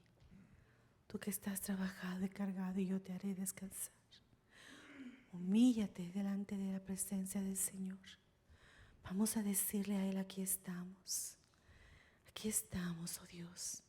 tú que estás trabajado y cargado, y yo te haré descansar. Humíllate delante de la presencia del Señor. Vamos a decirle a Él, aquí estamos, oh Dios.